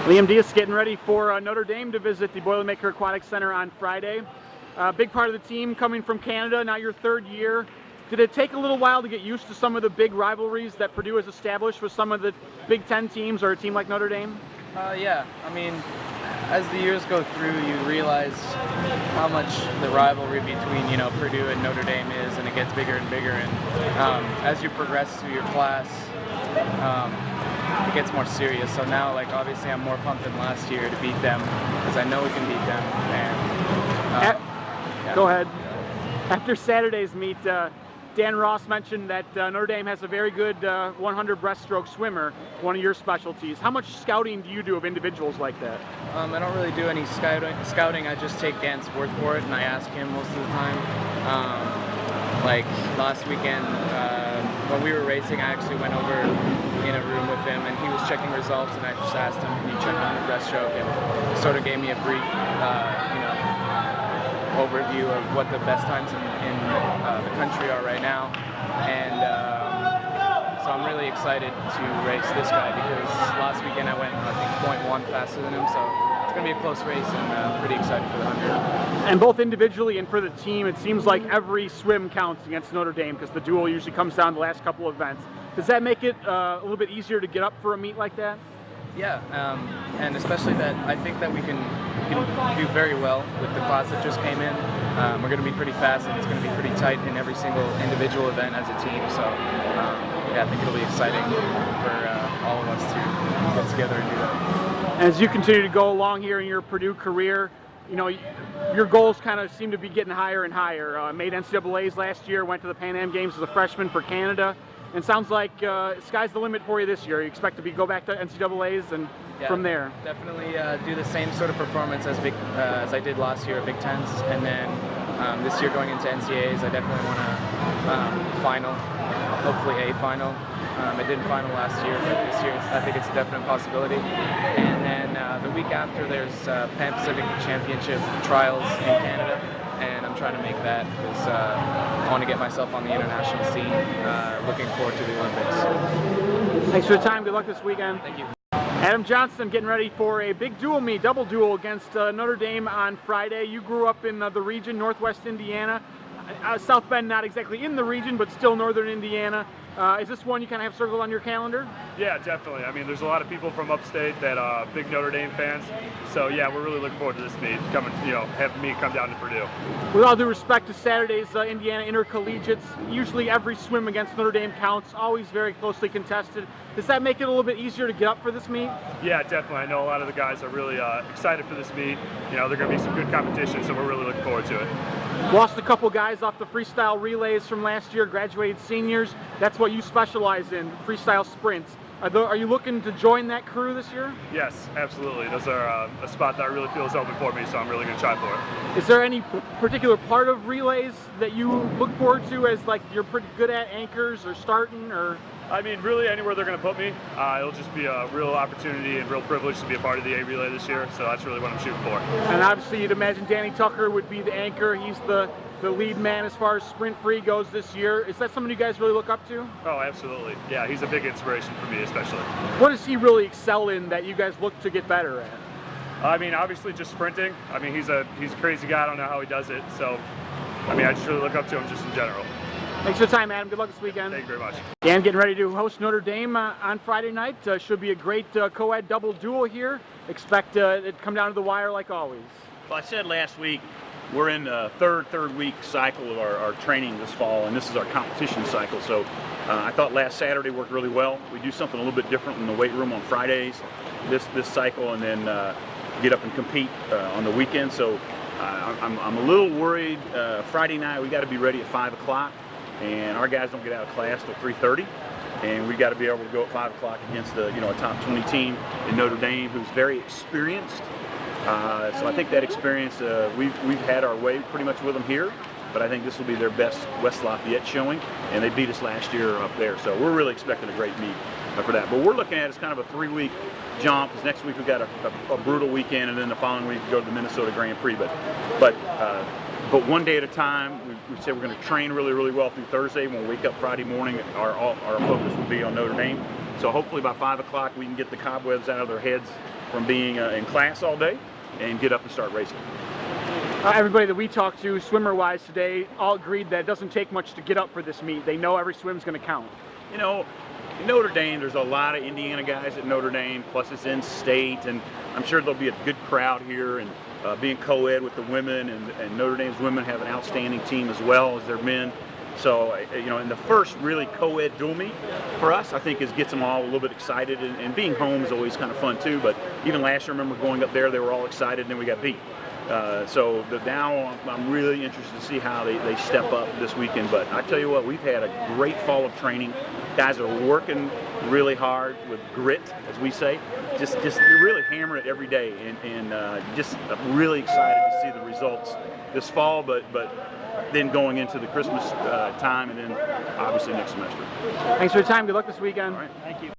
Lyam Dias getting ready for Notre Dame to visit the Boilermaker Aquatic Center on Friday. Big part of the team coming from Canada, now your third year. Did it take a little while to get used to some of the big rivalries that Purdue has established with some of the Big Ten teams or a team like Notre Dame? Yeah, I mean, as the years go through, you realize how much the rivalry between, Purdue and Notre Dame is, and it gets bigger and bigger. And as you progress through your class, it gets more serious. So now, obviously, I'm more pumped than last year to beat them because I know we can beat them. And yeah. Go ahead. After Saturday's meet, Dan Ross mentioned that Notre Dame has a very good 100 breaststroke swimmer, one of your specialties. How much scouting do you do of individuals like that? I don't really do any scouting. I just take Dan's word for it, and I ask him most of the time. Like last weekend, when we were racing, I actually went over in a room with him, and he was checking results, and I just asked him, can you check on the breaststroke, and he sort of gave me a brief, overview of what the best times in the country are right now, and so I'm really excited to race this guy because last weekend I went, I think, 0.1 faster than him, so it's going to be a close race, and pretty excited for the 100. And both individually and for the team, it seems like every swim counts against Notre Dame because the duel usually comes down to the last couple of events. Does that make it a little bit easier to get up for a meet like that? Yeah, and especially that I think that we can do very well with the class that just came in. We're going to be pretty fast, and it's going to be pretty tight in every single individual event as a team. So yeah, I think it'll be exciting for all of us to get together and do that. As you continue to go along here in your Purdue career, your goals kind of seem to be getting higher and higher. Made NCAAs last year, went to the Pan Am Games as a freshman for Canada. And sounds like sky's the limit for you this year. You expect to go back to NCAAs and from there. Definitely do the same sort of performance as I did last year at Big Tens, and then this year going into NCAAs, I definitely want to final, hopefully a final. I didn't final last year, but this year I think it's a definite possibility. And then the week after, there's Pan Pacific Championship trials in Canada. And I'm trying to make that because I want to get myself on the international scene. Looking forward to the Olympics. Thanks for your time. Good luck this weekend. Thank you. Adam Johnston getting ready for a big dual meet, double duel against Notre Dame on Friday. You grew up in the region, Northwest Indiana. South Bend, not exactly in the region, but still Northern Indiana. Is this one you kind of have circled on your calendar? Yeah, definitely. I mean, there's a lot of people from upstate that are big Notre Dame fans. So yeah, we're really looking forward to this meet, having me come down to Purdue. With all due respect to Saturday's Indiana Intercollegiates, usually every swim against Notre Dame counts, always very closely contested. Does that make it a little bit easier to get up for this meet? Yeah, definitely. I know a lot of the guys are really excited for this meet. They're going to be some good competition, so we're really looking forward to it. Lost a couple guys off the freestyle relays from last year, graduated seniors. That's what you specialize in, freestyle sprints. Are you looking to join that crew this year? Yes, absolutely. Those are a spot that I really feel is open for me, so I'm really going to try for it. Is there any particular part of relays that you look forward to as you're pretty good at, anchors or starting, or? I mean, really anywhere they're going to put me. It'll just be a real opportunity and real privilege to be a part of the A relay this year, so that's really what I'm shooting for. And obviously you'd imagine Danny Tucker would be the anchor. He's the lead man as far as sprint free goes this year. Is that someone you guys really look up to? Oh, absolutely. Yeah, he's a big inspiration for me, especially. What does he really excel in that you guys look to get better at? I mean, obviously just sprinting. I mean, he's a crazy guy. I don't know how he does it. So, I mean, I just really look up to him just in general. Thanks for the time, Adam. Good luck this weekend. Thank you very much. Dan getting ready to host Notre Dame on Friday night. Should be a great co-ed double duel here. Expect it to come down to the wire like always. Well, I said last week, we're in the third week cycle of our training this fall, and this is our competition cycle. So I thought last Saturday worked really well. We do something a little bit different in the weight room on Fridays this cycle, and then get up and compete on the weekend. So I'm a little worried. Friday night, we got to be ready at 5 o'clock. And our guys don't get out of class till 3:30, and we got to be able to go at 5 o'clock against a top 20 team in Notre Dame who's very experienced. So I think that experience, we've had our way pretty much with them here, but I think this will be their best West Lafayette showing, and they beat us last year up there. So we're really expecting a great meet for that. But we're looking at it as kind of a 3-week jump, because next week we've got a brutal weekend, and then the following week we go to the Minnesota Grand Prix. But one day at a time. We said we're going to train really well through Thursday. When we wake up Friday morning, our focus will be on Notre Dame. So hopefully by 5 o'clock we can get the cobwebs out of their heads from being in class all day and get up and start racing. Everybody that we talked to, swimmer-wise today, all agreed that it doesn't take much to get up for this meet. They know every swim's going to count. You know, in Notre Dame, there's a lot of Indiana guys at Notre Dame, plus it's in state, and I'm sure there'll be a good crowd here, and being co-ed with the women, and Notre Dame's women have an outstanding team as well as their men. So, you know, in the first really co-ed dual meet for us, I think gets them all a little bit excited, and being home is always kind of fun too, but even last year, I remember going up there, they were all excited, and then we got beat. So now I'm really interested to see how they step up this weekend. But I tell you what, we've had a great fall of training. Guys are working really hard with grit, as we say. Just you're really hammering it every day, and just really excited to see the results this fall. But then going into the Christmas time, and then obviously next semester. Thanks for your time. Good luck this weekend. All right. Thank you.